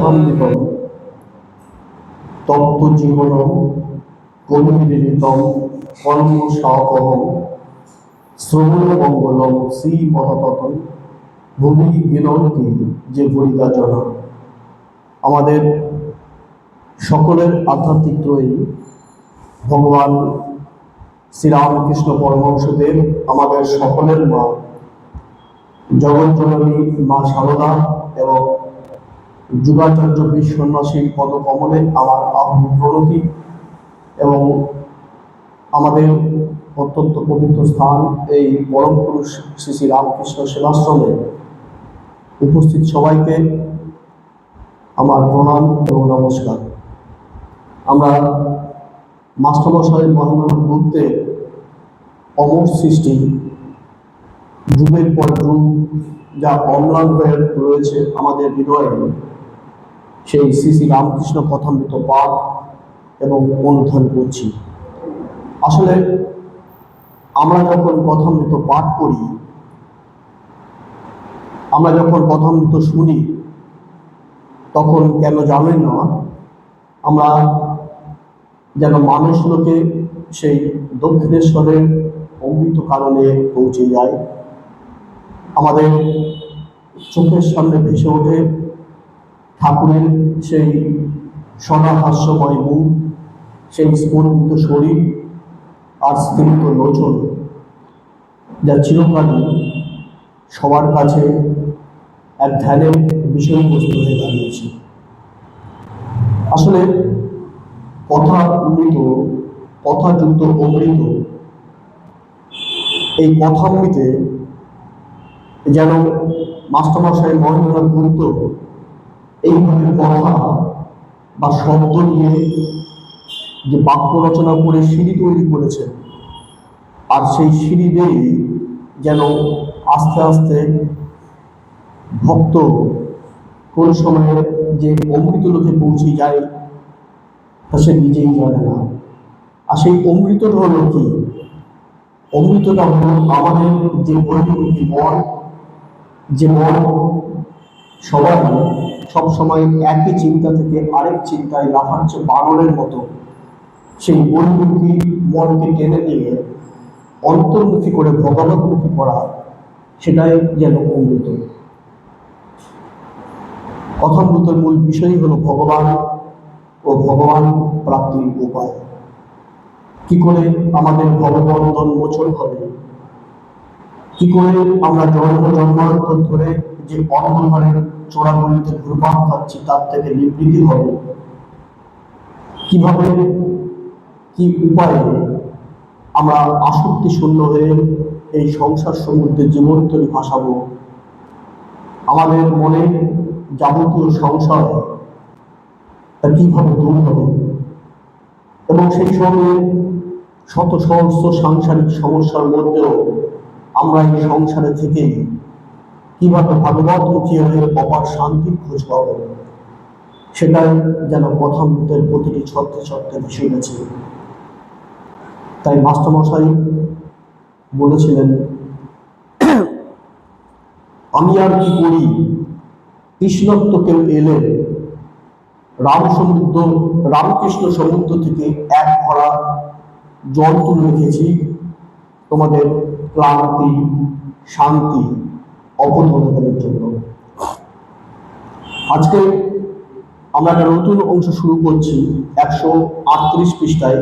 কথামৃতম তপ্ত জীবনম কবিবিদিতম কর্মসাপহম শ্রবণ মঙ্গলম শ্রী মহাততম ভূমি বিনন্তি যে ভরিদাচনা। আমাদের সকলের আধ্যাত্মিক ত্রয়ী ভগবান শ্রীরামকৃষ্ণ পরমহংসদেব, আমাদের সকলের মা জগজ্জননী মা সারদা এবং যুগাচার্য বিশ্বন্যাসীর পদকমলে আমার প্রণতি এবং আমাদের অত্যন্ত পবিত্র স্থান এই পরম পুরুষ শ্রী শ্রী রামকৃষ্ণ সেবাশ্রমে উপস্থিত সবাইকে আমার প্রণাম এবং নমস্কার। আমরা মাস্টারমশাইয়ের মহামানব বুদ্ধের অমর সৃষ্টি যুগের পর যুগ যা অম্লান হয়ে রয়েছে আমাদের হৃদয়ে, সেই শ্রী শ্রী রামকৃষ্ণ কথামৃত পাঠ এবং অনুধ্যান করছি। আসলে আমরা যখন কথামৃত পাঠ করি, আমরা যখন কথামৃত শুনি, তখন কেন জানেন না আমরা যেন মানুষ লোকে সেই দক্ষিণেশ্বরের অমৃত কারণে পৌঁছে যায়। আমাদের চোখের সামনে ভেসে ওঠে ঠাকুরের সেই সদাহাস্যময় মুখ, সেই স্ফুরিত শরীর আর স্ফীত লোচন, যা চিরকালই সবার কাছে এক ধ্যানের বিষয়বস্তু হয়ে দাঁড়িয়েছে। আসলে কথা অমৃত, কথাযুক্ত অমৃত, এই কথামৃতে যেন মাস্টারমশাই মহেন্দ্রনাথ গুপ্ত এইভাবে কথা বা শব্দ নিয়ে যে বাক্য রচনা করে সিঁড়ি তৈরি করেছেন, আর সেই সিঁড়ি দিয়েই যেন আস্তে আস্তে ভক্ত কোন সময়ে যে অমৃত লোকে পৌঁছে যায় তা সে নিজেই জানে না। আর সেই অমৃতটা হলো কি? অমৃতটা হলো আমাদের যে বৈদিক মন, যে মন সবাই সবসময় একই চিন্তা থেকে আরেক চিন্তায় লাফাচ্ছে বানরের মতো, সেই বৈদিক মনকে টেনে নিয়ে অন্তর্মুখী করে ভগবতমুখী করা, সেটাই যেন অমৃত। কথামৃতের মূল বিষয় হলো ভগবান ও ভগবান প্রাপ্তির উপায়। কি করে আমাদের ভগবন্ধন মোচন হবে, কি করে আমরা জন্মান্তর ধরে যে অন্ধকারের চোরাগুলিতে ঘুরপাক খাচ্ছি তার থেকে নিবৃত্তি হবে, কিভাবে কি উপায়ে আমরা আসক্তি শূন্য হয়ে এই সংসার সমুদ্রে জীবনতরী ভাসাবো, আমাদের মনে যাবতীয় সংসার তা কিভাবে দূর হবে, এবং সেই সঙ্গে শত সহস্র সাংসারিক সমস্যার মধ্যেও আমরা এই সংসারে থেকে কিভাবে ভাগবতমুখী হয়ে অপার শান্তির খোঁজ পাব, সেটাই যেন কথামৃতের প্রতিটি ছত্রে ছত্রে ভেসে গেছে। তাই মাস্টারমশাই বলেছিলেন, আমি আর কি করি, কৃষ্ণত্ব কেউ এলে রামকৃষ্ণ সমুদ্র থেকে এক ভরা জল তুলে রেখেছি তোমাদের ক্লান্তি, শান্তি, অপধনের জন্য। আজকে আমরা একটা নতুন অংশ শুরু করছি 138 পৃষ্ঠায়।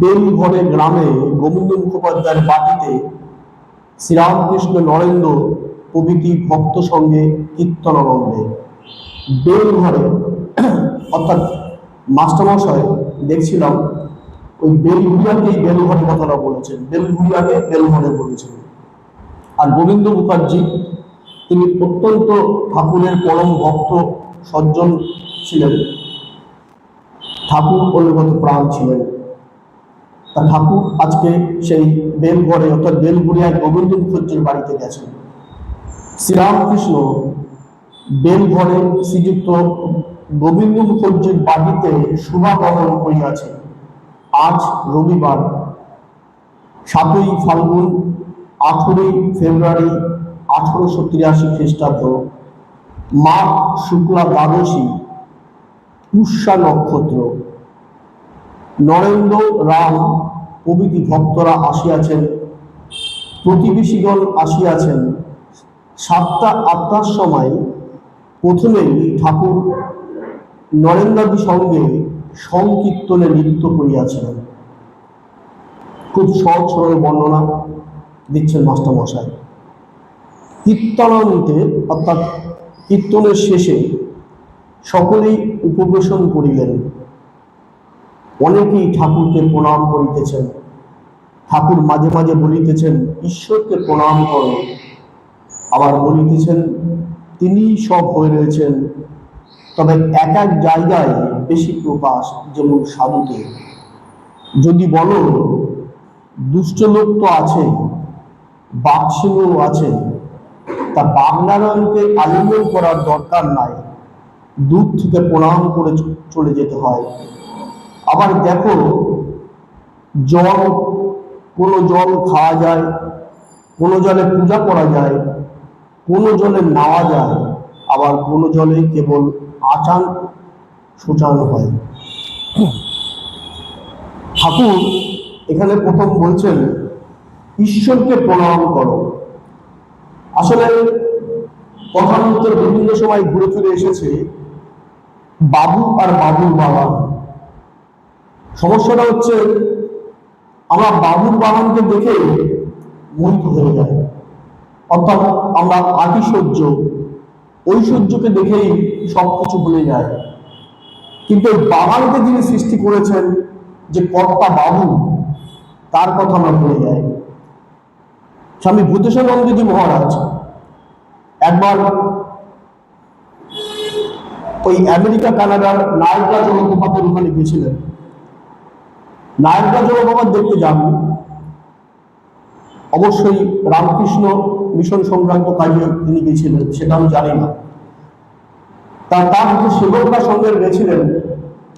বেলঘরে গ্রামে গোবিন্দ মুখোপাধ্যায়ের বাটিতে শ্রীরামকৃষ্ণ নরেন্দ্র প্রভৃতি ভক্ত সঙ্গে কীর্তনানন্দে। বেলঘরে অর্থাৎ মাস্টারমশাই দেখছিলাম ওই বেলঘুরিয়াকেই বেলঘরে কথাটা বলেছেন, বেলঘুরিয়াকে বেলঘরে বলেছেন। আর গোবিন্দ মুখার্জি তিনি অত্যন্ত ঠাকুরের পরম ভক্ত সজ্জন ছিলেন, ঠাকুর অনুগত প্রাণ ছিলেন। তা ঠাকুর আজকে সেই বেলঘরে অর্থাৎ বেলঘুরিয়ায় গোবিন্দ মুখার্জির বাড়িতে গেছেন। শ্রীরামকৃষ্ণ বেলঘরে শ্রীযুক্ত গোবিন্দ মুখার্জির বাড়িতে শুভাগমন করিয়াছে। আজ রবিবার 7ই ফাল্গুন 18ই ফেব্রুয়ারি 1883 খ্রিস্টাব্দ মাঘ শুক্লা দ্বাদশী, পুষ্যা নক্ষত্র, নরেন্দ্র রাম প্রভৃতি ভক্তরা আসিয়াছেন, প্রতিবেশীগণ আসিয়াছেন। 7টা-8টার সময় প্রথমেই ঠাকুর নরেন্দ্রাদি সঙ্গে সংকীর্তনে নৃত্য করিয়াছিলেন। খুব সহজ সরল বর্ণনা দিচ্ছেন মাস্টারমশাই। কীর্তনান্তে অর্থাৎ কীর্তনের শেষে সকলেই উপবেশন করিলেন। অনেকেই ঠাকুরকে প্রণাম করিতেছেন। ঠাকুর মাঝে মাঝে বলিতেছেন, ঈশ্বরকে প্রণাম করো। আবার বলিতেছেন, তিনি সব হয়ে রয়েছেন, তবে এক এক জায়গায় বেশি প্রকাশ, যেমন সাধুতে। যদি বলো দুষ্ট লোক তো আছে, বাঘসিংহ আছে, তা বাঘনারায়ণকে আলিঙ্গন করার দরকার নাই, দূর থেকে প্রণাম করে চলে যেতে হয়। আবার দেখো, জল, কোনো জল খাওয়া যায়, কোনো জলে পূজা করা যায়, কোনো জলে নাওয়া যায়, আবার কোনো জলে কেবল আচান শোচান হয়। ঠাকুর এখানে প্রথম বলছেন ঈশ্বরকে প্রণাম করো। আসলে কথার উত্তর বিভিন্ন সময় ঘুরে ফিরে এসেছে বাবু আর বাবুর বাগান। সমস্যাটা হচ্ছে আমরা বাবুর বাগানকে দেখে মোহিত হয়ে যাই, অর্থাৎ আমরা আতিশয্য ঐশ্বর্যকে দেখেই সবকিছু ভুলে যায়। কিন্তু এই বাগানকে যিনি সৃষ্টি করেছেন, যে কর্তা বাবু, তার কথা আমরা ভুলে যাই। স্বামী ভূতেশানন্দজি মহারাজ একবার ওই আমেরিকা কানাডার নায়াগ্রা জলপ্রপাতের ওখানে গেছিলেন। নায়াগ্রা জলপ্রপাত দেখতে যান, অবশ্যই রামকৃষ্ণ মিশন সংক্রান্ত কাজে তিনি গেছিলেন, সেটা আমি জানি না। তার যে সেবকরা সঙ্গে গেছিলেন,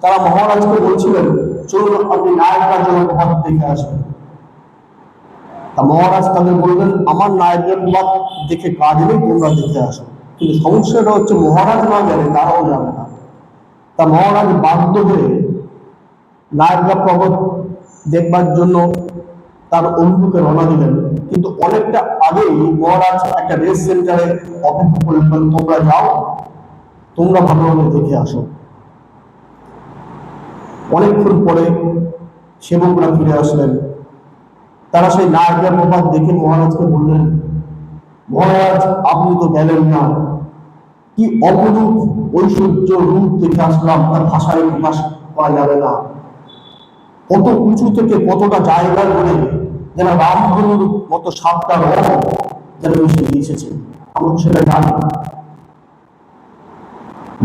তারা মহারাজকে বলছিলেন, চলুন আপনি নায়াগ্রা জলপ্রপাত দেখে আসবেন। তা মহারাজ তাদের বললেন, আমার নায়াগ্রা জলপ্রপাত দেখে কাজ নেই, তোমরা দেখে আসো। কিন্তু সমস্যাটা হচ্ছে মহারাজ না জানে, তারাও জানে না। তা মহারাজ বাধ্য হয়ে নায়াগ্রা পর্বত দেখবার জন্য তার অভিমুখে রওনা দিলেন। কিন্তু অনেকটা আগেই মহারাজ একটা রেস্ট সেন্টারে অপেক্ষা করলেন, তোমরা যাও, তোমরা ভালোভাবে দেখে আসো। অনেকক্ষণ পরে সেবকরা ফিরে আসলেন। তারা সেই নায়াগ্রা প্রপাত দেখে মহারাজকে বললেন, মহারাজ আপনি তো গেলেন না, কি অপরূপ ঐশ্বর্য রূপ দেখে আসলাম, তার ভাষায় প্রকাশ করা যাবে না। কত উঁচু থেকে কতটা জায়গা ধরে যেন রামধনুর মতো 7টা রং যেন এসে এসেছে, আমরা সেটা জানি।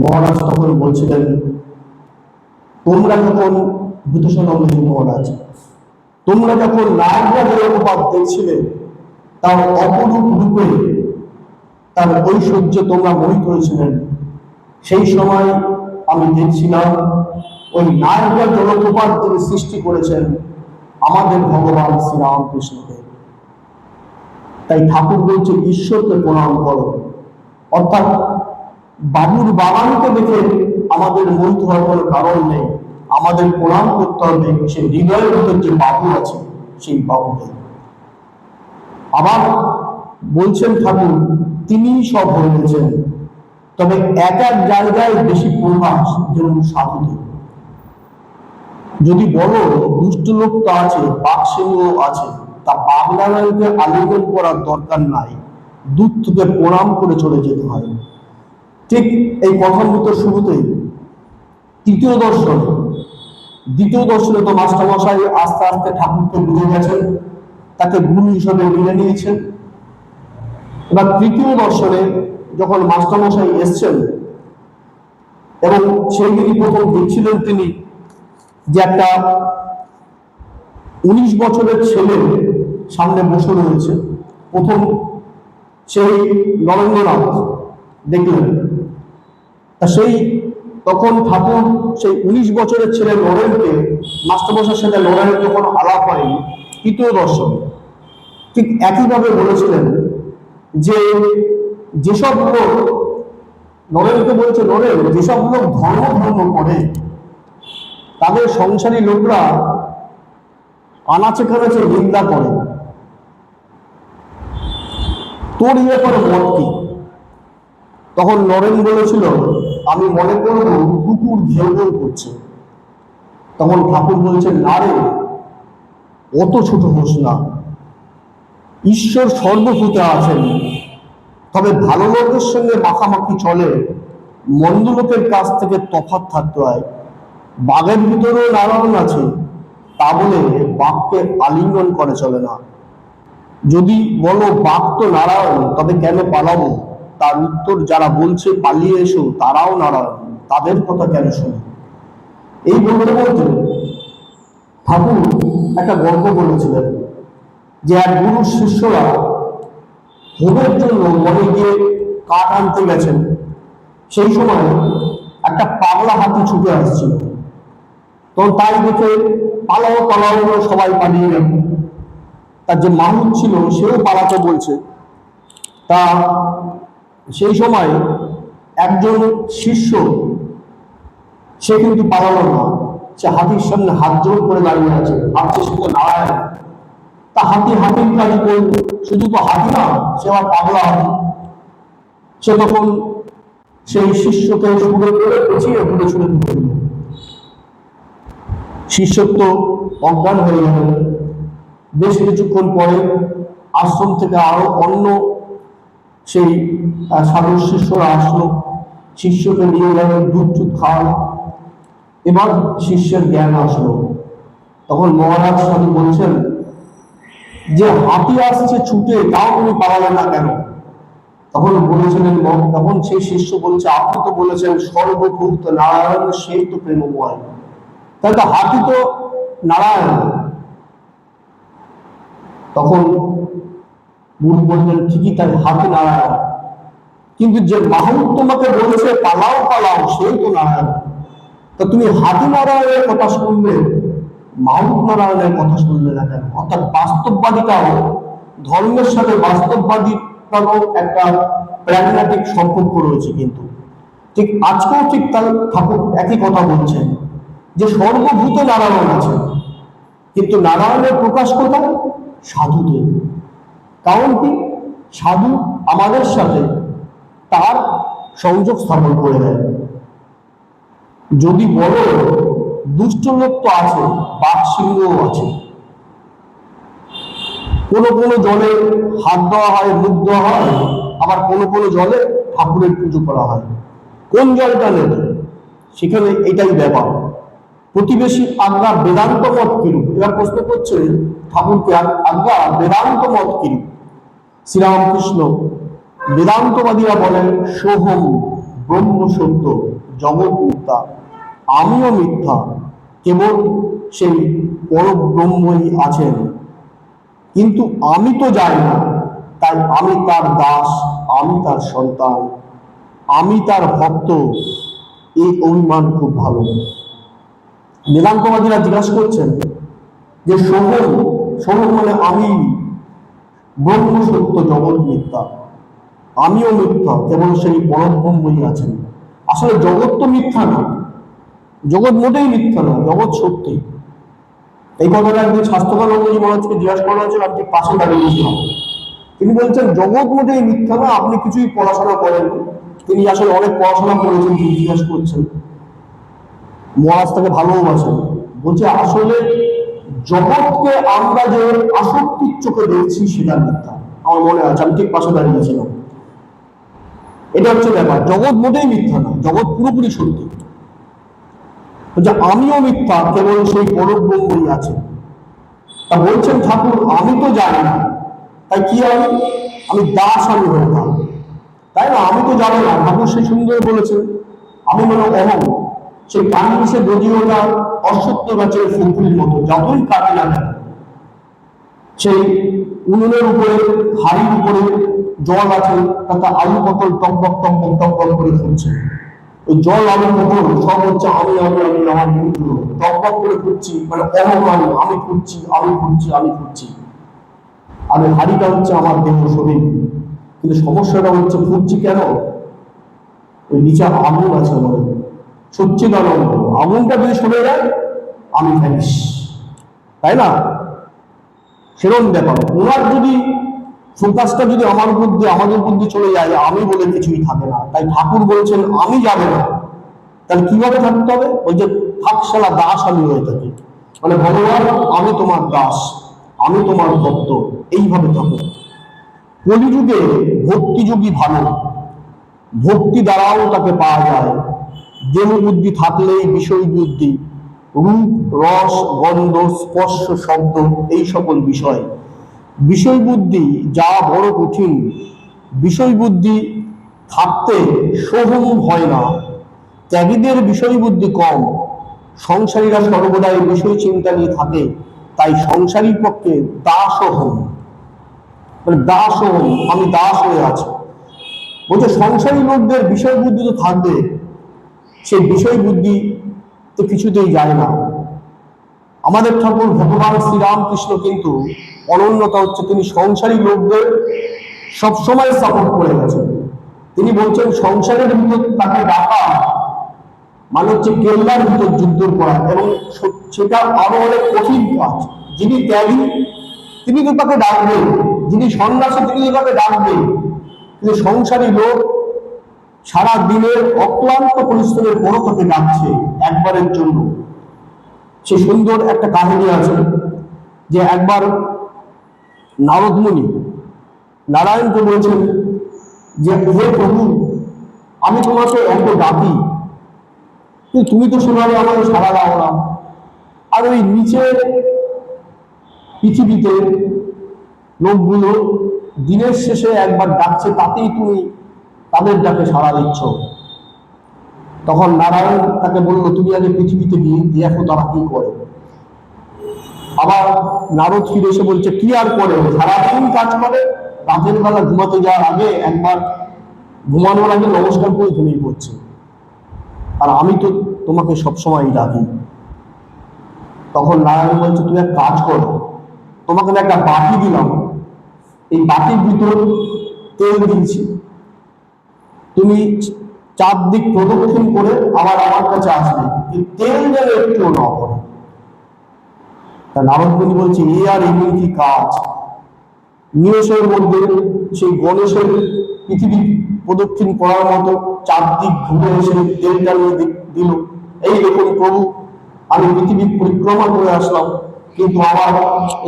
মহারাজ তখন বলছিলেন, তোমরা যখন ভূতেশানন্দজি মহারাজ, তোমরা যখন নায়াগ্রা জলপ্রপাত দেখছিলে, তার অপরূপ রূপে, তার ঐশ্বর্যে তোমরা মোহিত হয়েছিলেন। সেই সময় আমি দেখছিলাম ওই নায়াগ্রা জলপ্রপাত তিনি সৃষ্টি করেছেন আমাদের ভগবান শ্রীরামকৃষ্ণকে। তাই ঠাকুর বলছে ঈশ্বরকে প্রণাম করো, অর্থাৎ বাবুর বাগানকে দেখে আমাদের মোহিত হওয়ার কোনো কারণ নেই। আমাদের প্রণাম করতে হবে সেই হৃদয়ের ভিতর যে বাবু আছে, সেই বাবুকে। আবার বলছেন ঠাকুর, তিনি সব হয়েছেন, তবে এক এক জায়গায় বেশি প্রকাশ, যেমন সাধুতে। যদি বলো দুষ্ট লোক তো আছে, বাঘসিংহ আছে, তা বাঘনারায়ণকে আলিঙ্গন করার দরকার নাই, দূর থেকে প্রণাম করে চলে যেতে হয়। ঠিক এই কথার মতো শুরুতেই তৃতীয় দর্শন, দ্বিতীয় দর্শনে তো মাস্টারমশাই আস্তে আস্তে ঠাকুরকে বুঝে গেছেন, তাকে গুরু হিসেবে মেনে নিয়েছেন। এবার তৃতীয় দর্শনে যখন মাস্টারমশাই এসছেন, এবং সেইদিনই প্রথম দেখছিলেন তিনি যে একটা 19 বছরের ছেলে সামনে বসে রয়েছে। প্রথম সেই নরেন্দ্রনাথ দেখলেন। তা তখন ঠাকুর সেই 19 বছরের ছেলে নরেনকে, মাস্টারমশাইয়ের সাথে নরেনের যখন আলাপ হয়নি, তৃতীয় দর্শন ঠিক একইভাবে বলেছিলেন যে যেসব লোক নরেনকে বলছে, নরেন, যেসব লোক ধর্ম ধর্ম করে তাদের সংসারী লোকরা আনাচে কানাচে নিন্দা করে, তোর ইয়ে করে মত কি? তখন নরেন বলেছিল, আমি মনে করব কুকুর ঘেউ ঘেউ করছে। তখন ঠাকুর বলছেন, না রে, অত ছোট হোস না, ঈশ্বর সর্বভূতে আছেন, তবে ভালো লোকের সঙ্গে মাখামাখি চলে, মন্দ লোকের কাছ থেকে তফাৎ থাকতে হয়। বাঘের ভিতরেও নারায়ণ আছে, তা বলে বাঘকে আলিঙ্গন করে চলে না। যদি বলো বাঘ তো নারায়ণ, তবে কেন পালাবো? তার উত্তর, যারা বলছে পালিয়ে এসো তারাও নারায়ণ, তাদের কথা কেন শুনি? এই বলতে বলতে ঠাকুর একটা গল্প বলেছিলেন যে এক গুরু শিষ্যরা হোমের জন্য বনে গিয়ে কাঠ আনতে গেছেন। সেই সময় একটা পাগলা হাতি ছুটে আসছিল। তখন তাই দেখে পালাও পালাও করে সবাই পালিয়ে গেল। তার যে মাহুত ছিল সেও পালাতে বলছে। তা সেই সময় একজন শিষ্য, সে কিন্তু পালালো না, সে হাতির সামনে হাত জোর করে দাঁড়িয়ে আছে, ভাবছে সে তো নারায়ণ। তা হাতি হাতির কাজই করবে, শুধু তো হাতি না, সে আবার পাগলা হাতি। সে তখন সেই শিষ্যকে সুরে করে পেছিয়ে ঘুরে ছুড়ে দিতে দিল। শিষ্য তো অজ্ঞান হয়ে গেল। বেশ কিছুক্ষণ পরে আশ্রম থেকে আরো অন্য সেই সাধু শিষ্যরা আসলো, শিষ্যকে নিয়ে গেল, দুধ টুধ খাওয়ালো। এবার শিষ্যের জ্ঞান আসলো। তখন মহারাজ সাধু বলছেন যে হাতি আসছে ছুটে, তাও তুমি পালালে না কেন? তখন বলেছিলেন, তখন সেই শিষ্য বলছে, আপনি তো বলেছেন সর্বভূত নারায়ণ, সেই তো প্রেমময়, তাহলে তো হাতি তো নারায়ণ। তখন গুরু বললেন, ঠিকই তাই, হাতি নারায়ণ, কিন্তু যে মাহুত তোমাকে বলছে পালাও পালাও, সেই তো নারায়ণ। তা তুমি হাতি নারায়ণের কথা শুনলে, মাহুত নারায়ণের কথা শুনলে না কেন? অর্থাৎ বাস্তববাদীটাও ধর্মের সাথে বাস্তববাদীটারও একটা প্র্যাগম্যাটিক সম্পর্ক রয়েছে। কিন্তু ঠিক আজকেও ঠিক তার ঠাকুর একই কথা বলছেন যে সর্বভূত নারায়ণ আছে, কিন্তু নারায়ণের প্রকাশ কোথায়? সাধুতে। কারণ কি? সাধু আমাদের সাথে তার সংযোগ স্থাপন করে দেয়। যদি বলো দুষ্ট লোক তো আছে, বাঘ সিংহও আছে। কোনো কোনো জলে হাত দেওয়া হয়, মুখ দেওয়া হয়, আবার কোনো কোনো জলে ঠাকুরের পুজো করা হয়। কোন জলটা নেবে, সেখানে এটাই ব্যাপার। প্রতিবেশী আজ্ঞা বেদান্ত মত কিরূপ? এবার প্রশ্ন করছে ঠাকুরকে, আজ্ঞা বেদান্ত মত কিরূপ? শ্রীরামকৃষ্ণ, বেদান্তবাদীরা বলেন সোহম, ব্রহ্ম সত্য, জগৎ মিথ্যা, আমিও মিথ্যা, কেবল সেই পরব্রহ্মই আছেন, কিন্তু আমি তো যাই না, তাই আমি তার দাস, আমি তার সন্তান, আমি তার ভক্ত, এই অভিমান খুব ভালো। বেদান্তবাদীরা জিজ্ঞাসা করছেন যে সোহম, সোহম মানে আমি, ব্রহ্ম সত্য, জগৎ মিথ্যা, আমিও মিথ্যা, কেবল সেই পরব্রহ্মই আছেন। আসলে জগৎ তো মিথ্যা না, জগৎ মোটেই মিথ্যা না, জগৎ সত্যি। এই কথাটা একদিন শাস্ত্রকানন্দজি মহারাজকে জিজ্ঞাসা করা হয়েছিল, আমি পাশে দাঁড়িয়েছিলাম। তিনি বলছেন জগৎ মোটেই মিথ্যা না, আপনি কিছুই পড়াশোনা করেন। তিনি আসলে অনেক পড়াশোনা করেছেন, তিনি জিজ্ঞাসা করছেন, মহারাজ তাকে ভালোবাসেন। বলছে আসলে জগৎকে আমরা যে আসক্তির চোখে দেখছি সেটা মিথ্যা। আমার মনে আছে, আমি ঠিক পাশে দাঁড়িয়েছিলাম। এটা হচ্ছে ব্যাপার, জগৎ মোটেই মিথ্যা না, জগৎ পুরোপুরি সত্যি। আমিও মিথ্যা, কেবল সেই পরব্রহ্মই আছে। তা বলছেন ঠাকুর, আমি তো জানি না, তাই কি আমি দাস, আমি হয়ে থাক, তাই না? আমি তো জানি না। ঠাকুর সেই সুন্দর বলেছেন, আমি মানে অহং, সেই পানি মিশে গজিয়ে ওঠা অসত্য গাছের ফুলগুলির মতো, যতই কাটে না কেন, সেই উনুনের উপরে, হাড়ির উপরে জল আছে, তাতে আলু পটল টকবক টকবক টকবক করে ফুটছে। ওই জল, আলু পটল সব হচ্ছে আমি আমি আমি, আমার মুখগুলো টকবক করে ফুটছি, মানে অহংকার, আমি ফুটছি আমি ফুটছি আমি ফুটছি। আর ওই হাড়িটা হচ্ছে আমার দেহ, শরীর। কিন্তু সমস্যাটা হচ্ছে ফুটছি কেন? ওই নিচে আগুন আছে বলে সচ্চিদানন্দ, আগুনটা যদি সরে যায় আমি ফ্যানিস, তাই না? সেরকম ব্যাপার। ওনার যদি ফোকাসটা যদি আমার বুদ্ধি আমাদের বুদ্ধি চলে যায়, আমি বলে কিছুই থাকে না। তাই ঠাকুর বলছেন আমি যাবে না, তাহলে কিভাবে থাকতে হবে? ওই যে থাকশালা দাস আমি হয়ে থাকি, মানে ভগবান আমি তোমার দাস, আমি তোমার ভক্ত, এইভাবে থাকো। কলিযুগে ভক্তিযোগী ভালো, ভক্তি দ্বারাও তাকে পাওয়া যায়। দেহ বুদ্ধি থাকলেই বিষয় বুদ্ধি, রূপ রস গন্ধ স্পর্শ শব্দ এই সকল বিষয়। বিষয় বুদ্ধি যা বড় কঠিন, বিষয় বুদ্ধি থাকতে সোহম হয় না। ত্যাগীদের বিষয় বুদ্ধি কম, সংসারীরা সর্বদাই বিষয় চিন্তা নিয়ে থাকে, তাই সংসারীর পক্ষে দাসোহম, মানে দাসোহম, আমি দাস হয়ে আছি। বলছে সংসারী লোকদের বিষয় বুদ্ধি তো থাকবে, সেই বিষয় বুদ্ধি তো কিছুতেই যায় না। আমাদের ঠাকুর ভগবান শ্রীরামকৃষ্ণ কিন্তু অনন্যতা হচ্ছে তিনি সংসারী লোকদের সবসময় সাপোর্ট করে গেছেন। তিনি বলছেন সংসারের ভিতর তাকে ডাকা মানে হচ্ছে কেল্লার ভিতর যুদ্ধ করা, এবং সেটা আরো অনেক কঠিন কাজ। যিনি ত্যাগী তিনি তো তাকে ডাকবেন, যিনি সন্ন্যাসী তিনি তো তাকে ডাকবেন, কিন্তু সংসারী লোক সারা দিনের অক্লান্ত পরিশ্রমের পরও তাকে ডাকছে একবারের জন্য। সে সুন্দর একটা কাহিনী আছে যে একবার নারদমুনি নারায়ণকে বলছেন যে হে প্রভু, আমি তোমাকে এত ডাকি, তুমি তো শোনালে আমাকে সারা দাও না, আর ওই নিচে পৃথিবীতে লোকগুলো দিনের শেষে একবার ডাকছে, তাতেই তুমি তাদের ডাকে সাড়া দিচ্ছ। তখন নারায়ণ তাকে বললো তুমি আগে পৃথিবীতে গিয়ে দেখো তারা কি করে। আবার নারদ ফিরে এসে বলছে কি আর করে, সারাদিন কাজ করে, রাতের বেলা ঘুমাতে যাওয়ার আগে একবার ঘুমানোর আগে নমস্কার করে ঘুমিয়ে পড়ছে, আর আমি তো তোমাকে সবসময় ডাকি। তখন নারায়ণ বলছে তুমি এক কাজ করো, তোমাকে আমি একটা বাটি দিলাম, এই বাটির ভিতর তেল দিয়েছি, তুমি চারদিক প্রদক্ষিণ করে আবার আমার কাছে আসবে, তেল যেন একটু না করে। তা নারদমুনি বলছে এ আর এমন কি কাজ, নিমেষের মধ্যে সেই গণেশের পৃথিবী প্রদক্ষিণ করার মতো চারদিক ঘুরে এসে তেলটা নিয়ে দিল। এই দেখুন প্রভু, আমি পৃথিবী পরিক্রমা করে আসলাম, কিন্তু আমার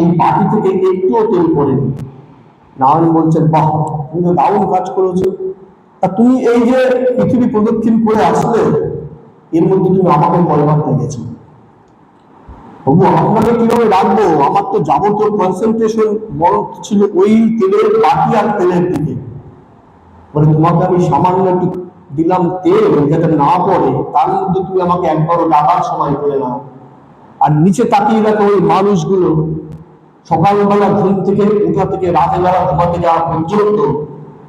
এই বাটি থেকে একটুও তেল পড়েনি। নারায়ণ বলছেন বাহ, তুমি তো দারুণ কাজ করেছো, তা তুমি এই যে পৃথিবী প্রদক্ষিণ করে আসলে এর মধ্যে তুমি আমাকে বলবার পেয়েছো, প্রভু আপনাকে কিভাবে রাখবো, আমার তো যাবতীয় কনসেন্ট্রেশন মন ছিল ওই তেলের বাটি আর তেলের দিকে। বলে তোমাকে আমি সামান্য একটু দিলাম তেল যাতে না পড়ে, তার মধ্যে তুমি আমাকে একবারও ডাকার সময় পেলে না। আর নিচে তাকিয়ে দেখো ওই মানুষগুলো সকালবেলা ঘুম থেকে উঠা থেকে রাতে বেলা ঘুমাতে যাওয়া পর্যন্ত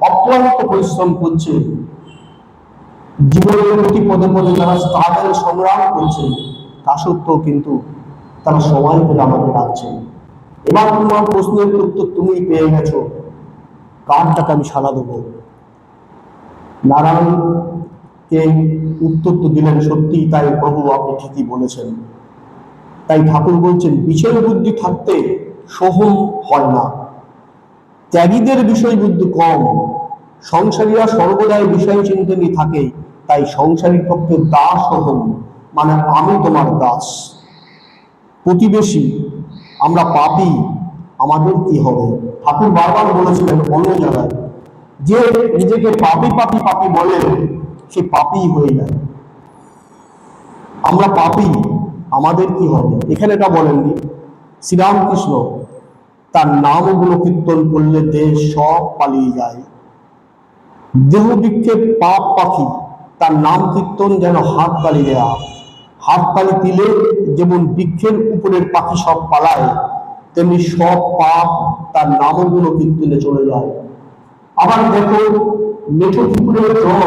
অক্লান্ত পরিশ্রম করছে, জীবনের প্রতি পদে পদে তারা স্ট্রাগল সংগ্রাম করছে, তা সত্ত্বেও কিন্তু তারা সময় পেলে আমাকে ডাকছে। এবার তোমার প্রশ্নের উত্তর তুমি পেয়ে গেছো, কার টাকা আমি সাড়া দেবো? নারায়ণকে উত্তর তো দিলেন সত্যি তাই প্রভু আপনি ঠিকই বলেছেন। তাই ঠাকুর বলছেন বিষয় বুদ্ধি থাকতে সোহম হয় না, ত্যাগীদের বিষয় বুদ্ধি কম, সংসারীরা সর্বদাই বিষয় চিন্তনই থাকে, তাই সংসারীর পক্ষে দাস সোহম, মানে আমি তোমার দাস। প্রতিবেশী আমরা পাপী, আমাদের কি হবে? ঠাকুর বারবার বলেছিলেন অন্য জায়গায় যে নিজেকে পাপী পাপী পাপী বলে সে পাপী হয়ে যায়। আমরা পাপী, আমাদের কি হবে? এখানে এটা বলেননি। শ্রীরামকৃষ্ণ তার নামগুলো কীর্তন করলে দেশ সব পালিয়ে যায়। দেহ বিক্ষেপ পাপ পাখি, তার নাম কীর্তন যেন হাত তালি দেয়া। হাত তালি দিলে যেমন বৃক্ষের উপরের পাখি সব পালায়, তেমনি সব পাপ তার নামগুলো কীর্তনে চলে যায়। আবার দেখো মেঠো পুকুরের জল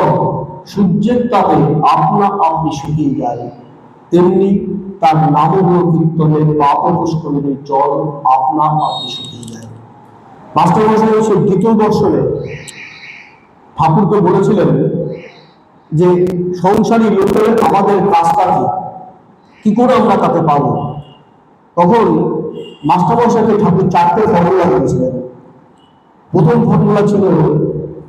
সূর্যের তাপে আপনা আপনি শুকিয়ে যায়, তেমনি তার নামগুলো কীর্তনের পাপ পুষ্করিণীর জল আপনা আপনি শুকিয়ে যায়। মাস্টার মশাই দ্বিতীয় দর্শনে ঠাকুরকে বলেছিলেন যে সংসারী লোকের আমাদের কাজটা কি করে আমরা তাকে পাবো, তখন মাস্টারমশাইকে ঠাকুর চারটে ফর্মুলা দিয়েছিলেন। প্রথম ফর্মুলা ছিল,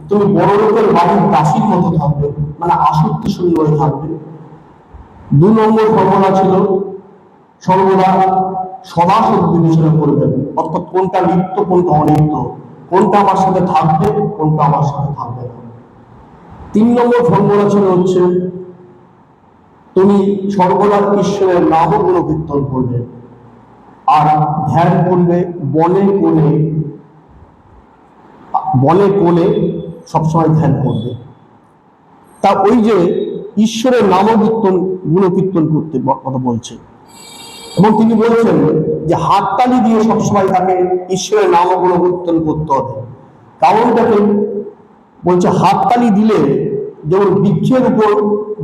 তুমি বড় লোকের বাড়ির দাসীর মতো থাকবে, মানে আসক্তি শূন্য হয়ে থাকবে। 2 নম্বর ফর্মুলা ছিল, সর্বদা সমাসদ বিবেচনা করবেন, অর্থাৎ কোনটা লিপ্ত কোনটা অলিপ্ত, কোনটা আমার সাথে থাকবে কোনটা আমার সাথে থাকবে না। 3 নম্বর ফর্মুলা ছিল হচ্ছে, তুমি সর্বদা ঈশ্বরের নাম গুণকীর্তন করবে আর ধ্যান করবে বলে কোলে সবসময় ধ্যান করবে। তা ওই যে ঈশ্বরের নাম গুণকীর্তন করতে কথা বলছে, এবং তিনি বলছেন যে হাততালি দিয়ে সবসময় তাকে ঈশ্বরের নাম গুণকীর্তন করতে হবে। কারণটাকে বলছে, হাততালি দিলে যেমন বৃক্ষের উপর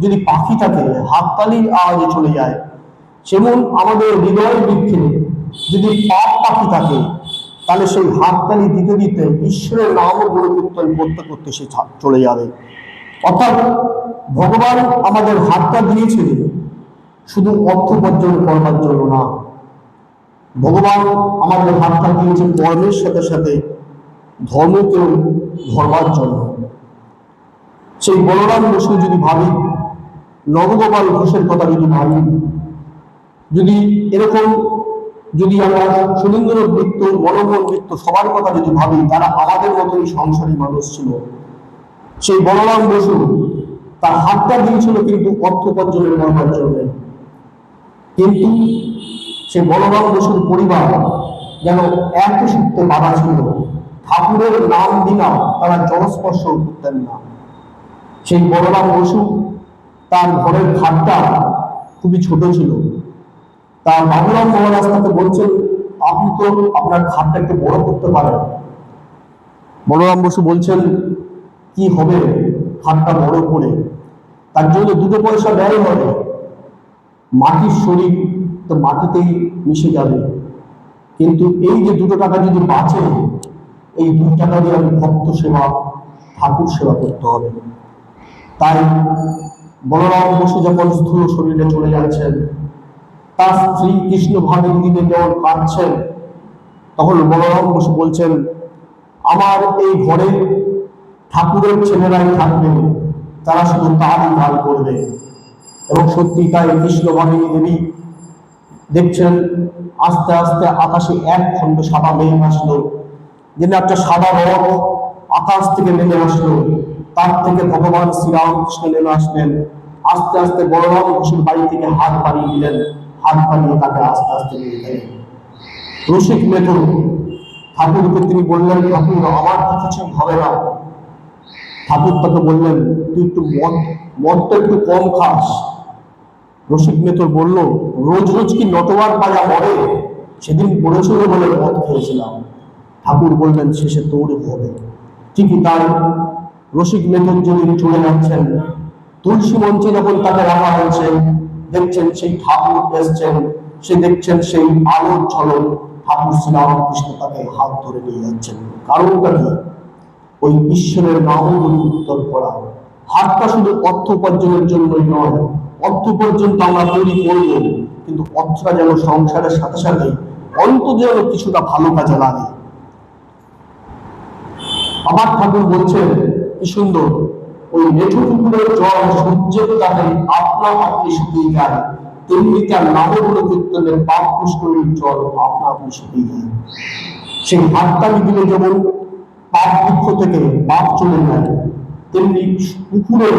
যদি পাখি থাকে হাততালির আওয়াজে চলে যায়, সেমন আমাদের হৃদয় বৃক্ষে যদি পাপ পাখি থাকে তাহলে সেই হাততালি দিতে দিতে ঈশ্বরের নাম গুণকীর্তন করতে করতে সে চলে যাবে। অর্থাৎ ভগবান আমাদের হাতটা দিয়েছিলেন শুধু অর্থ উপার্জন করবার জন্য না, ভগবান আমাদের হাতটা দিয়েছে কর্মের সাথে সাথে ধর্মকেও ধরবার জন্য। সেই বলরাম বসু যদি ভাবি, নবগোপাল ঘোষের কথা যদি ভাবি, যদি এরকম যদি আমরা সুরেন্দ্র বৃত্ত, মনোমোহন বৃত্ত সবার কথা যদি ভাবি, তারা আমাদের মতোই সংসারী মানুষ ছিল। সেই বলরাম বসু তার হাতটা দিয়েছিল কিন্তু অর্থ উপার্জনের করবার জন্য, কিন্তু সেই বলরাম বসুর পরিবার যেন একই সূত্রে বাধা ছিল, ঠাকুরের নাম বিনা তারা জলস্পর্শ করতেন না। সেই বলরাম বসু তার ঘরের খাটটা খুবই ছোট ছিল, তার বাবুরাম মহারাজ তাকে বলছেন, আপনি তো আপনার খাটটা একটু বড় করতে পারেন। বলরাম বসু বলছেন, কি হবে খাটটা বড় করে, তার জন্য 2 পয়সা ব্যয় হবে, মাটির শরীর তো মাটিতেই মিশে যাবে, কিন্তু এই যে 2 টাকা যদি বাঁচে, এই 2 টাকা দিয়ে আমি ভক্ত সেবা, ঠাকুর সেবা করতে হবে। তাই বলরাম বসু যখন স্থূল শরীরে চলে যাচ্ছেন, তার স্ত্রী কৃষ্ণ ভাবের দিকে যখন কাঁদছেন, তখন বলরাম বসু বলছেন, আমার এই ঘরে ঠাকুরের ছেলেরাই থাকবে, তারা শুধু তারই গান করবে। এবং সত্যি তাই, কৃষ্ণ ভাবিনী দেবী দেখছেন আস্তে আস্তে আকাশে এক খণ্ড সাদা মেঘ আসলো, যেন একটা সাদা রথ আকাশ থেকে নেমে আসলো, তার থেকে ভগবান শ্রীরামকৃষ্ণ নেমে আসলেন। আস্তে আস্তে বলরাম বসুর বাড়ি থেকে হাত বাড়িয়ে দিলেন, হাত বাড়িয়ে তাকে আস্তে আস্তে নিয়ে গেলেন। রসিক মেথর ঠাকুরকে তিনি বললেন, ঠাকুর আমার তো কিছু হবে না। ঠাকুর তাকে বললেন, তুই একটু মদটা একটু কম খাস। রসিক মেথর বলল, রোজ রোজ কি নটবার পাজা মরে, সেদিন পড়েছিল বলে মদ খেয়েছিলাম। ঠাকুর বললেন, শেষে তোর হবে। ঠিকই তাই, রসিক মেথর যেদিন চলে যাচ্ছেন, তুলসী মঞ্চে যখন তাকে রাখা হয়েছে, দেখছেন সেই ঠাকুর এসছেন, সে দেখছেন সেই আলোর ঝলক, ঠাকুর শ্রীরামকৃষ্ণ তাকে হাত ধরে নিয়ে যাচ্ছেন। কারণটা কি? ওই ঈশ্বরের নাম কীর্তন করা। হাতটা শুধু অর্থ উপার্জনের জন্যই নয়, অর্থ উপার্জন তো আমরা তৈরি করব, কিন্তু অর্থটা যেন সংসারের সাথে সাথে অন্তত যেন কিছুটা ভালো কাজে লাগে। আমার ঠাকুর বলছেন কি সুন্দর, ওই মেঠো পুকুরের জল সূর্যের তাপে আপনা আপনি শুকিয়ে যায়, তেমনি তার নামগুলো কীর্তনের পাপ পুষ্করিণীর জল আপনা আপনি শুকিয়ে যায়। সেই হাততালি দিলে যেমন পাপ বৃক্ষ থেকে পাপ চলে যায়, তেমনি পুকুরে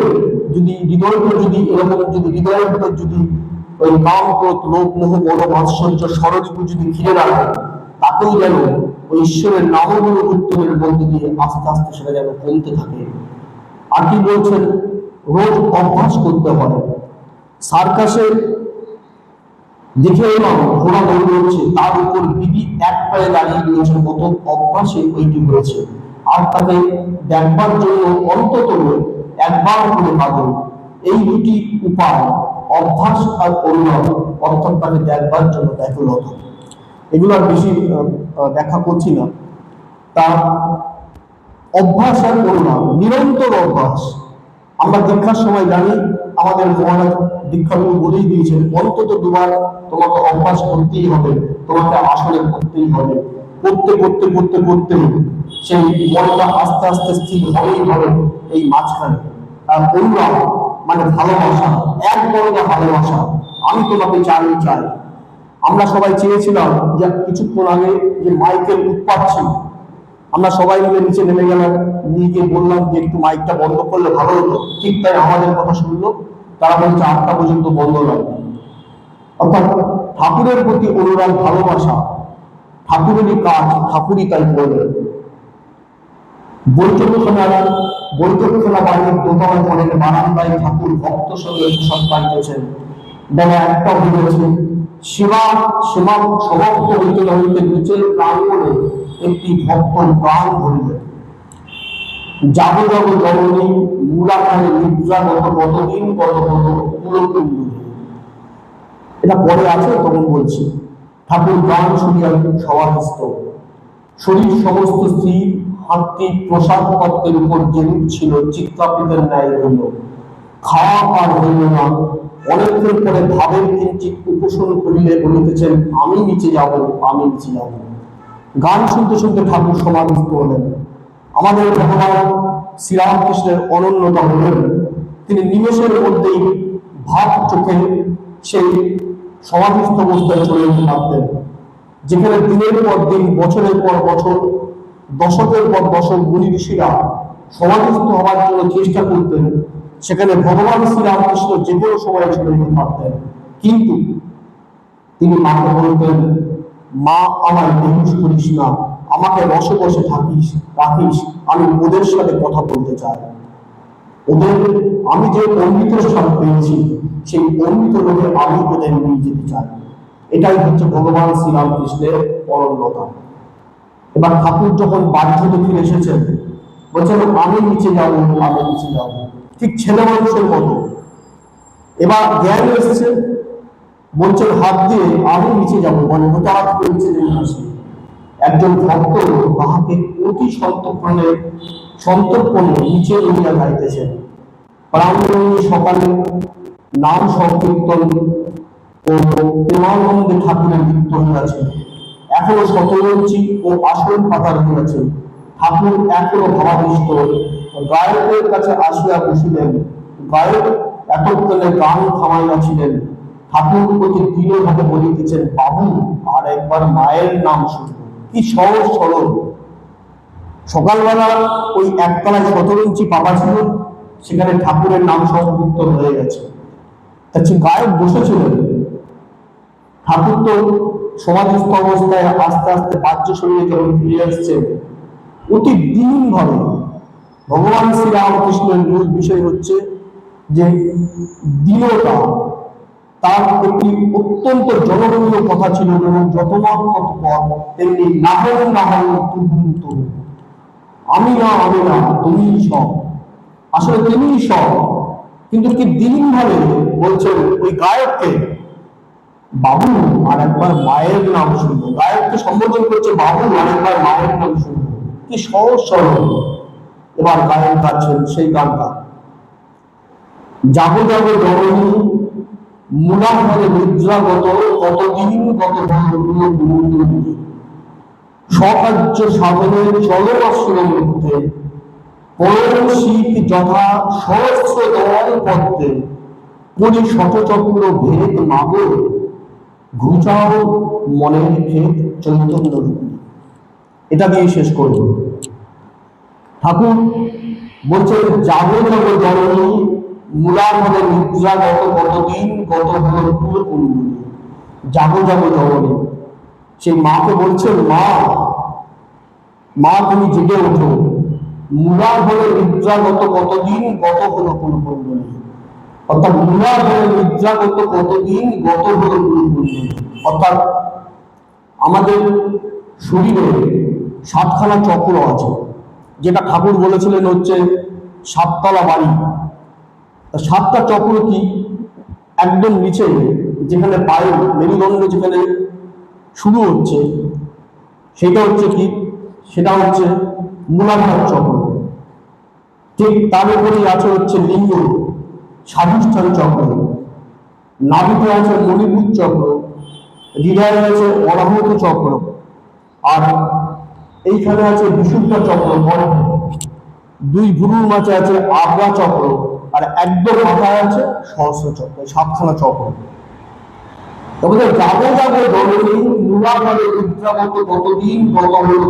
যদি হৃদয়টা যদি এরকম যদি হৃদয়ের ভিতর যদি ওই কাম, ক্রোধ, লোভ, মোহ, মদ, মাৎসর্য, ষড়রিপু যদি ঘিরে রাখে, তাকেও যেন ওই ঈশ্বরের নামগুলো কীর্তনের মধ্যে দিয়ে আস্তে আস্তে সেটা যেন কমতে থাকে। আর কি বলছেন, রোজ অভ্যাস করতে হয়। সার্কাসে দেখে এলাম ঘোড়া দৌড়চ্ছে, তার উপর বিবি এক পায়ে দাঁড়িয়ে রয়েছে, কত অভ্যাসে ওইটি হয়েছে। আর তাকে দেখবার জন্য অন্তত একবার করে পাগল। এই 2টি উপায়, অভ্যাস আর অনুরোধ, অর্থাৎ তাকে দেখবার জন্য ব্যাকুলত। এগুলো আর বেশি ব্যাখ্যা করছি না। তার অভ্যাস আর অনুরোধ, নিরন্তর অভ্যাস। আমরা দীক্ষার সময় জানি আমাদের মহারাজ দীক্ষাগুরু বলেই দিয়েছেন, অন্তত দুবার তোমাকে অভ্যাস করতেই হবে, তোমাকে আসলে করতেই হবে। করতে করতে করতে করতে সেই মনটা আস্তে আস্তে স্থির হবেই হবে। এই মাঝখানে তার অনুরাগ মানে ভালোবাসা, এক বড়টা ভালোবাসা, আমি তোমাকে চাই চাই। আমরা সবাই চেয়েছিলাম যে কিছুক্ষণ আগে যে মাইকেল উৎপাত ছিল, আমরা সবাই মিলে নিচে নেমে গেলাম, নিয়ে গিয়ে বললাম যে একটু মাইকটা বন্ধ করলে ভালো হতো। ঠিক তাই আমাদের কথা শুনলো, তারা বলছে 8টা পর্যন্ত বন্ধ রাখবে। অর্থাৎ ঠাকুরের প্রতি অনুরাগ ভালোবাসা, ঠাকুরেরই কাজ, ঠাকুরই তাই করবে। বৈঠকখানা বাড়ির দোতলায় অনেক বারান্দায় ঠাকুর ভক্ত সঙ্গে সব পাইতেছেন। বেলা 1টা হইতেছে। সীমা সমাপ্ত হইতে না হইতে নিচের প্রাঙ্গণে একটি ভক্ত গান ধরিলেন, যাব যাব জননী মূলাখানে নিদ্রা গত কতদিন কত কত পুরকুণ্ডু। এটা পরে আছে, তখন বলছি। ঠাকুর গান শুনিয়া সমাধিস্থ, শরীর সমস্ত স্থির, হাতটি প্রসাদ পত্রের উপর যেরূপ ছিল চিত্তাপিতের ন্যায় হইল। খাওয়া আর হইল না। অনেকক্ষণ পরে ভাবের কিঞ্চিত উপশম করিলে বলিতেছেন, আমি নিচে যাব, আমি নিচে যাব। গান শুনতে শুনতে ঠাকুর সমাধিস্থ হলেন। আমাদের ভগবান শ্রীরামকৃষ্ণের অনন্যতা হলেন, তিনি নিমেষের মধ্যেই ভাব চোখে সেই সমাধিস্থ অবস্থায় চলে যেতে পারতেন। যেখানে দিনের পর দিন, বছরের পর বছর, দশকের পর দশক মুনি ঋষিরা সমাধিস্থ হওয়ার জন্য চেষ্টা করতেন, সেখানে ভগবান শ্রীরামকৃষ্ণ যে কোনো সময় চলে যেতে পারতেন। কিন্তু তিনি মাকে বলতেন, মা আমায় বেহুশ করিস না, আমাকে বসে বসে রাখিস, আমি ওদের সাথে কথা বলতে চাই। আমি যে অমৃতের স্বাদ পেয়েছি, সেই অমৃত লোকে আমি ওদের নিয়ে যেতে চাই। এটাই হচ্ছে ভগবান শ্রীরামকৃষ্ণের অনন্যতা। এবার ঠাকুর যখন বাধ্যতে ফিরে এসেছেন, বলছেন আমি নিচে যাবো, আমি নিচে যাবো, ঠিক ছেলে মানুষের মতো। এবার জ্ঞান এসেছে, বলছেন হাত দিয়ে আমি নিচে যাবো, মানে হঠাৎ করে নিচে নেমে আসে। একজন ভক্ত তাহাকে অতি সন্তর্পণে নিচে লইয়া যাইতেছেন। প্রাঙ্গণে সকালে নাম সংকীর্তন ও প্রেমানন্দে ঠাকুরের নৃত্য হইয়াছে। এখনো শতরঞ্চি ও আসন পাতা রহিয়াছে। ঠাকুর এখনো ভাবাবিষ্ট গায়কের কাছে আসিয়া বসিলেন। গায়ক এতক্ষণে গান থামাইয়াছিলেন। ঠাকুর অতি দৃঢ়ভাবে বলিতেছেন, বাবু আর একবার মায়ের নাম শুনব। কি সহজ সরল। সকালবেলা ওই একতলায় শতরঞ্চি পাতা ছিল, সেখানে ঠাকুরের নাম সংকীর্তন হয়ে গেছে। গায়ক বসেছিলেন, ঠাকুর তো সমাধিস্থ অবস্থায় আস্তে আস্তে বাহ্য শরীরে যখন ফিরে আসছে, অতি দীন ভাবে। ভগবান শ্রীরামকৃষ্ণের মূল বিষয় হচ্ছে যে দীনতা। তার একটি অত্যন্ত জনপ্রিয় কথা ছিল, যেমন যতমান তৎপর, তেমনি নাহন নাহন তুম তুম, আমি না তুমি সব। আসলে তিনি সব, কিন্তু কি দীন ভাবে বলছেন ওই গায়ককে, বাবু আর একবার মায়ের নাম শুনবো। গায়ককে সম্বোধন করছে, বাবু আর একবার মায়ের নাম শুনবো। কি সহজ সরল। এবার গায়ক গাচ্ছেন সেই গানটা, যাবো যাবো জননী মূলাধারে নিদ্রাগত কতদিন কত স্বকার্য সাধনের চলমাশ্রম মধ্যে পরম শীত যথা সহস্র দল পদ্মে করি শতচক্র ভেদ মাগো ঘুচাও মনের ক্ষেত চৈতন্য রূপী। এটা দিয়ে শেষ করব। ঠাকুর বলছেন, যাবো যাবো জননী মূলাধারে নিদ্রাগত কতদিন কত হলো কুণ্ডলী। যাবো যাবো জননী, সেই মাকে বলছেন, মা তুমি জেগে ওঠো, মূলাধারে নিদ্রাগত কতদিন গত হলো কুণ্ডলী। অর্থাৎ মূলাধারে নিদ্রাগত কতদিন গত হলো কুণ্ডলী। অর্থাৎ আমাদের শরীরে 7খানা চক্র আছে, যেটা ঠাকুর বলেছিলেন হচ্ছে 7তলা বাড়ি। 7টা চক্র কি, একদম নিচে যেখানে পায়ের মেরুদণ্ড যেখানে শুরু হচ্ছে, সেটা হচ্ছে কি, সেটা হচ্ছে মূলাধার চক্র। ঠিক তার উপরেই আছে হচ্ছে লিঙ্গ, স্বাধিষ্ঠান চক্র, নাভিতে আছে মণিপুর চক্র, হৃদয়ে আছে অনাহত চক্র, আর এইখানে আছে বিশুদ্ধ চক্র কণ্ঠে, দুই ভুরুর মাঝে আছে আজ্ঞা চক্র, আর একদম মাথায় আছে সহস্র চক্র, সাতখানা চক্র। তবে যাবো যাবো জননী মূলাধারে রুদ্রাবত কতদিন কত হল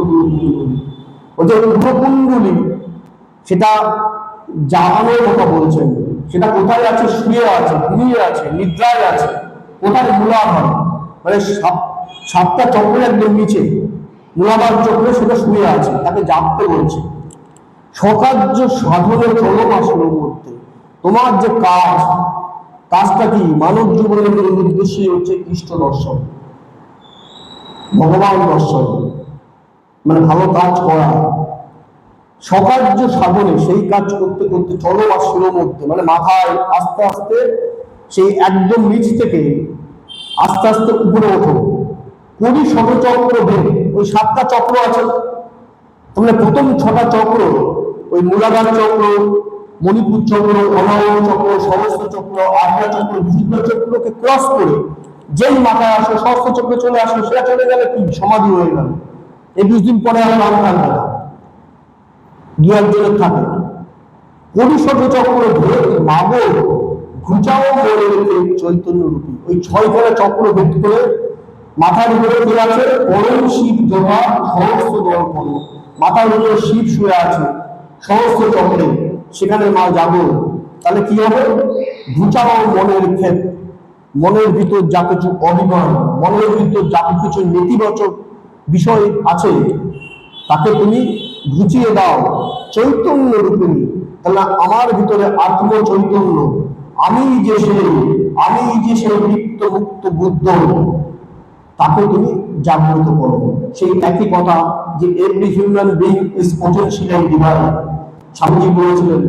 ওদের উপকুণ্ডলী, সেটা জাগানোর কথা বলছেন। সেটা কোথায় আছে? শুয়ে আছে, ঘুমিয়ে আছে, নিদ্রায় আছে। কোথায়? মূলাধার, মানে সাতটা চক্রের একদম নিচে মূলাধার চক্রে সেটা শুয়ে আছে, তাকে জাগতে বলছে। সকার্য সাধনে চলম আসলো করতে। তোমার যে কাজটা কি? মানব জীবনের উদ্দেশ্যই হচ্ছে কৃষ্ণ দর্শন, ভগবান দর্শন, মানে ভালো কাজ করা। সকার্য সাধনে সেই কাজ করতে করতে চলো বা শিরোর মধ্যে, মানে মাথায় আস্তে আস্তে সেই একদম নিচ থেকে আস্তে আস্তে উপরে ওঠো। করি শতচক্র ভেদ, ওই সাতটা চক্র আছে, মানে প্রথম ছটা চক্র, ওই মূলাধার চক্র, মণিপুর চক্র, অনাহত চক্র, সহস্র চক্র, আজ্ঞা চক্র, বিশুদ্ধ চক্রকে ক্রস করে যেই মাথায় আসে সহস্র চক্রে চলে আসলো, সেটা চলে গেলে কি সমাধি হয়ে গেল। 21 দিন পরে আর নাম থাকবে না, দু একজনের থাকে। পরিশোধ চক্র ভেদ মাগো ঘুচাও বলে রেখে চৈতন্য রূপী, ওই 6 চক্র ভেদ করে মাথার উপরে কে আছে? পরম শিব জমা সহস্র দর্পণ, মাথার উপরে শিব শুয়ে আছে সহস্র চক্রে, সেখানে মা যাবো। তাহলে কি হবে? ঘুচাও মনের ক্ষেত, মনের ভিতর যা কিছু অভিমান, মনের ভিতর যা কিছু নেতিবাচক বিষয় আছে, তাকে তুমি ঘুচিয়ে দাও চৈতন্য রূপিণী। তাহলে আমার ভিতরে আত্ম চৈতন্য, আমি যে সেই নিত্য মুক্ত বুদ্ধ, তাকে তুমি জাগ্রত করো। সেই একই কথা যে every human being is potentially divine. Swamiji বলেছিলেন,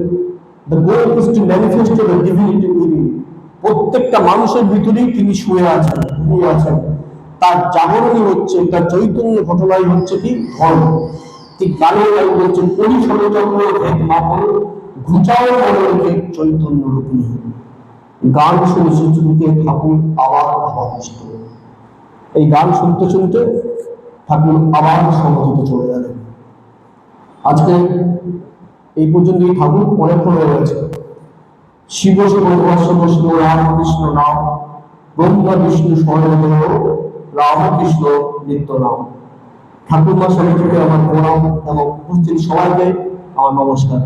the goal is to manifest the divinity within. প্রত্যেকটা মানুষের ভিতরেই তিনি শুয়ে আছেন, ঘুমিয়ে আছেন। তার জাগরণই হচ্ছে, তার চৈতন্য ঘটনাই হচ্ছে কি ধর্ম। ঠিক গানে বলছেন, পরিশোধ চক্র ভেদ মাপন ঘুচাও মনে রেখে চৈতন্য রূপিণী। গান শুনে শুনতে ঠাকুর আবার ভাবাবিষ্ট। এই গান শুনতে শুনতে ঠাকুর আবার সমাধিতে চলে গেলেন। আজকে এই পর্যন্তই ঠাকুর অনেকক্ষণ হয়ে গেছে। শিব শিব শিব রামকৃষ্ণ নাম, ব্রহ্মা বিষ্ণু স্বয়ং রামকৃষ্ণ নিত্য নাম। ঠাকুরমা সবাইকে আমার প্রণাম এবং উপস্থিত সবাইকে আমার নমস্কার।